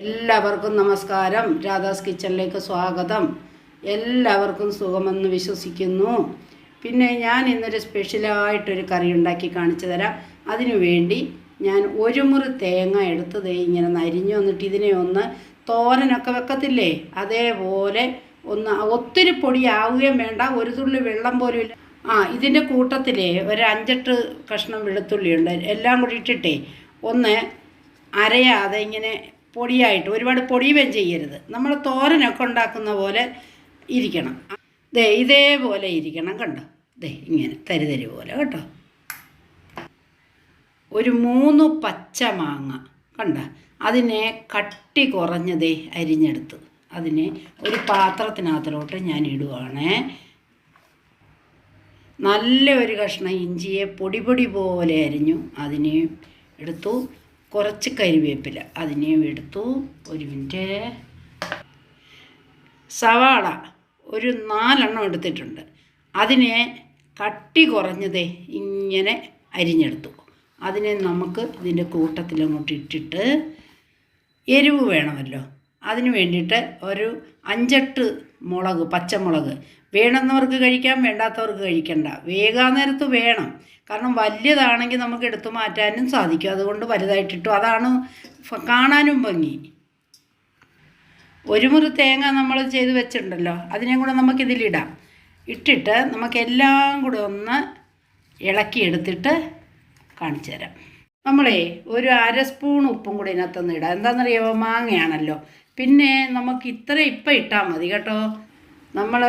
എല്ലാവർക്കും നമസ്കാരം. രാധാസ് കിച്ചണിലേക്ക് സ്വാഗതം. എല്ലാവർക്കും സുഖമെന്ന് വിശ്വസിക്കുന്നു. പിന്നെ ഞാൻ ഇന്നൊരു സ്പെഷ്യലായിട്ടൊരു കറി ഉണ്ടാക്കി കാണിച്ചു തരാം. അതിനു വേണ്ടി ഞാൻ ഒരു മുറി തേങ്ങ എടുത്ത് ഇങ്ങനെ നരിഞ്ഞു വന്നിട്ട് ഇതിനെ ഒന്ന് തോരനൊക്കെ വെക്കത്തില്ലേ, അതേപോലെ ഒന്ന് ഒത്തിരി പൊടിയാവുകയും വേണ്ട, ഒരു തുള്ളി വെള്ളം പോലും ഇല്ല. ഇതിൻ്റെ കൂട്ടത്തിലേ ഒരു 5-8 കഷ്ണം വെളുത്തുള്ളിയുണ്ട്. എല്ലാം കൂടി ഇട്ടിട്ടേ ഒന്ന് അരയാതെ ഇങ്ങനെ പൊടിയായിട്ട്, ഒരുപാട് പൊടിയുകയും ചെയ്യരുത്. നമ്മൾ തോരനൊക്കെ ഉണ്ടാക്കുന്ന പോലെ ഇരിക്കണം. ഇതേപോലെ ഇരിക്കണം, കണ്ടോ? ഇങ്ങനെ തരിതരി പോലെ കേട്ടോ. ഒരു 3 പച്ചമാങ്ങ കണ്ട, അതിനെ കട്ടി കുറഞ്ഞതേ അരിഞ്ഞെടുത്ത് അതിനെ ഒരു പാത്രത്തിനകത്തിലോട്ട് ഞാൻ ഇടുവാണേ. നല്ല ഒരു കഷ്ണം ഇഞ്ചിയെ പൊടി പോലെ അരിഞ്ഞു, അതിനെയും എടുത്തു. കുറച്ച് കരിവേപ്പില അതിനെയും എടുത്തു. ഒരു മിനിറ്റ്. സവാള ഒരു 4 എണ്ണം എടുത്തിട്ടുണ്ട്. അതിനെ കട്ടി കുറഞ്ഞതേ ഇങ്ങനെ അരിഞ്ഞെടുത്തു. അതിനെ നമുക്ക് ഇതിൻ്റെ കൂട്ടത്തിലങ്ങോട്ട് ഇട്ടിട്ട്, എരിവ് വേണമല്ലോ, അതിന് വേണ്ടിയിട്ട് ഒരു 5-8 മുളക്, പച്ചമുളക് വേണമെന്നവർക്ക് കഴിക്കാം, വേണ്ടാത്തവർക്ക് കഴിക്കണ്ട. വേകാൻ നേരത്ത് വേണം, കാരണം വലിയതാണെങ്കിൽ നമുക്ക് എടുത്തു മാറ്റാനും സാധിക്കും. അതുകൊണ്ട് വലുതായിട്ടിട്ടു, അതാണ് കാണാനും ഭംഗി. ഒരു മുറി തേങ്ങ നമ്മൾ ചെയ്ത് വെച്ചിട്ടുണ്ടല്ലോ, അതിനെയും കൂടെ നമുക്കിതിലിടാം. ഇട്ടിട്ട് നമുക്കെല്ലാം കൂടെ ഒന്ന് ഇളക്കിയെടുത്തിട്ട് കാണിച്ചു തരാം. നമ്മളെ ഒരു 1/2 സ്പൂൺ ഉപ്പും കൂടി ഇതിനകത്തൊന്ന് ഇടാം. എന്താണെന്നറിയാമോ, മാങ്ങയാണല്ലോ. പിന്നെ നമുക്ക് ഇപ്പം ഇട്ടാൽ മതി കേട്ടോ. നമ്മൾ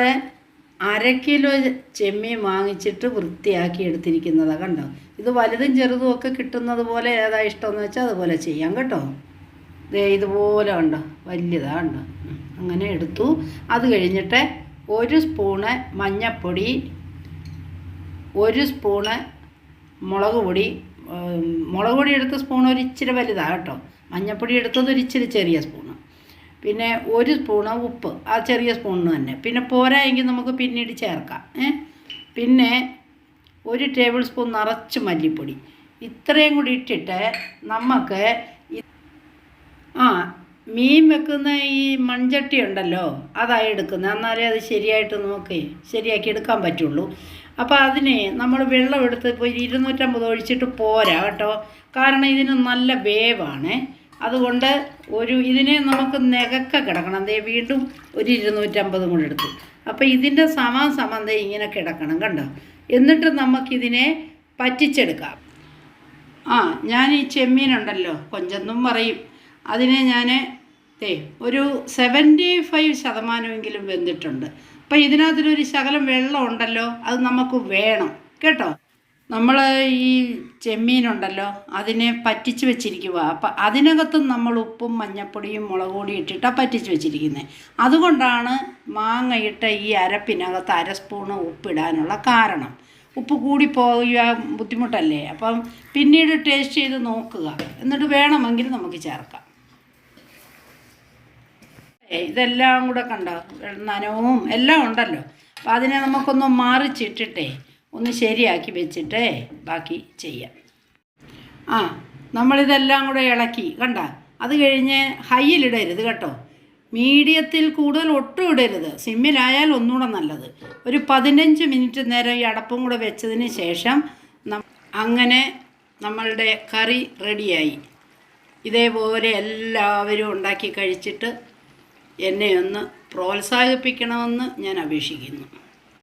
1/2 കിലോ ചെമ്മീൻ വാങ്ങിച്ചിട്ട് വൃത്തിയാക്കി എടുത്തിരിക്കുന്നതാണ്, കണ്ടോ? ഇത് വലുതും ചെറുതും ഒക്കെ കിട്ടുന്നത് പോലെ ഏതാ ഇഷ്ടമെന്ന് വെച്ചാൽ അതുപോലെ ചെയ്യാം കേട്ടോ. ഇതുപോലെ കണ്ടോ, വലിയതാ കണ്ടോ. അങ്ങനെ എടുത്തു. അത് കഴിഞ്ഞിട്ട് 1 സ്പൂണ് മഞ്ഞൾപ്പൊടി, 1 സ്പൂണ് മുളക് പൊടി. മുളക് പൊടി എടുത്ത സ്പൂൺ ഒരു ഇച്ചിരി വലുതാണ് കേട്ടോ. മഞ്ഞൾപ്പൊടി എടുത്തത് ഒരു ഇച്ചിരി ചെറിയ സ്പൂണ്. പിന്നെ 1 സ്പൂണ് ഉപ്പ്, ആ ചെറിയ സ്പൂണിന് തന്നെ. പിന്നെ പോരായെങ്കിൽ നമുക്ക് പിന്നീട് ചേർക്കാം. പിന്നെ 1 ടേബിൾ സ്പൂൺ നിറച്ച് മല്ലിപ്പൊടി. ഇത്രയും കൂടി ഇട്ടിട്ട് നമുക്ക് മീൻ വെക്കുന്ന ഈ മൺചട്ടി ഉണ്ടല്ലോ, അതായി എടുക്കുന്നത്. എന്നാലേ അത് ശരിയായിട്ട് നമുക്ക് ശരിയാക്കി എടുക്കാൻ പറ്റുള്ളൂ. അപ്പോൾ അതിനെ നമ്മൾ വെള്ളം എടുത്ത് ഇപ്പോൾ 250 ഒഴിച്ചിട്ട് പോരാ കേട്ടോ, കാരണം ഇതിന് നല്ല വേവാണ്. അതുകൊണ്ട് ഇതിനെ നമുക്ക് നികക്ക കിടക്കണം. വീണ്ടും ഒരു 250 കൂടെ എടുത്തു. അപ്പോൾ ഇതിൻ്റെ സമം ഇങ്ങനെ കിടക്കണം, കണ്ടോ? എന്നിട്ട് നമുക്കിതിനെ പറ്റിച്ചെടുക്കാം. ഞാൻ ഈ ചെമ്മീനുണ്ടല്ലോ, കൊഞ്ചെന്നും പറയും, അതിനെ ഞാൻ ഒരു 75% വെന്തിട്ടുണ്ട്. അപ്പം ഇതിനകത്തൊരു ശകലം വെള്ളം ഉണ്ടല്ലോ, അത് നമുക്ക് വേണം കേട്ടോ. നമ്മൾ ഈ ചെമ്മീനുണ്ടല്ലോ, അതിനെ പറ്റിച്ച് വെച്ചിരിക്കുക. അപ്പം അതിനകത്തും നമ്മൾ ഉപ്പും മഞ്ഞൾപ്പൊടിയും മുളക് പൊടിയും ഇട്ടിട്ടാണ് പറ്റിച്ച് വെച്ചിരിക്കുന്നത്. അതുകൊണ്ടാണ് മാങ്ങയിട്ട ഈ അരപ്പിനകത്ത് 1/2 സ്പൂണ് ഉപ്പിടാനുള്ള കാരണം. ഉപ്പ് കൂടി പോകുക ബുദ്ധിമുട്ടല്ലേ. അപ്പം പിന്നീട് ടേസ്റ്റ് ചെയ്ത് നോക്കുക, എന്നിട്ട് വേണമെങ്കിൽ നമുക്ക് ചേർക്കാം. ഇതെല്ലാം കൂടെ കണ്ടോ, നനവും എല്ലാം ഉണ്ടല്ലോ. അപ്പം അതിനെ നമുക്കൊന്ന് മാറിച്ചിട്ടിട്ടേ ഒന്ന് ശരിയാക്കി വെച്ചിട്ട് ബാക്കി ചെയ്യാം. നമ്മളിതെല്ലാം കൂടെ ഇളക്കി കണ്ട. അത് കഴിഞ്ഞ് ഹൈയിലിടരുത് കേട്ടോ, മീഡിയത്തിൽ കൂടുതൽ ഒട്ടും ഇടരുത്. സിമ്മിലായാൽ ഒന്നുകൂടെ നല്ലത്. ഒരു 15 മിനിറ്റ് നേരം ഈ അടപ്പും കൂടെ വെച്ചതിന് ശേഷം അങ്ങനെ നമ്മളുടെ കറി റെഡിയായി. ഇതേപോലെ എല്ലാവരും ഉണ്ടാക്കി കഴിച്ചിട്ട് എന്നെ ഒന്ന് പ്രോത്സാഹിപ്പിക്കണമെന്ന് ഞാൻ അപേക്ഷിക്കുന്നു.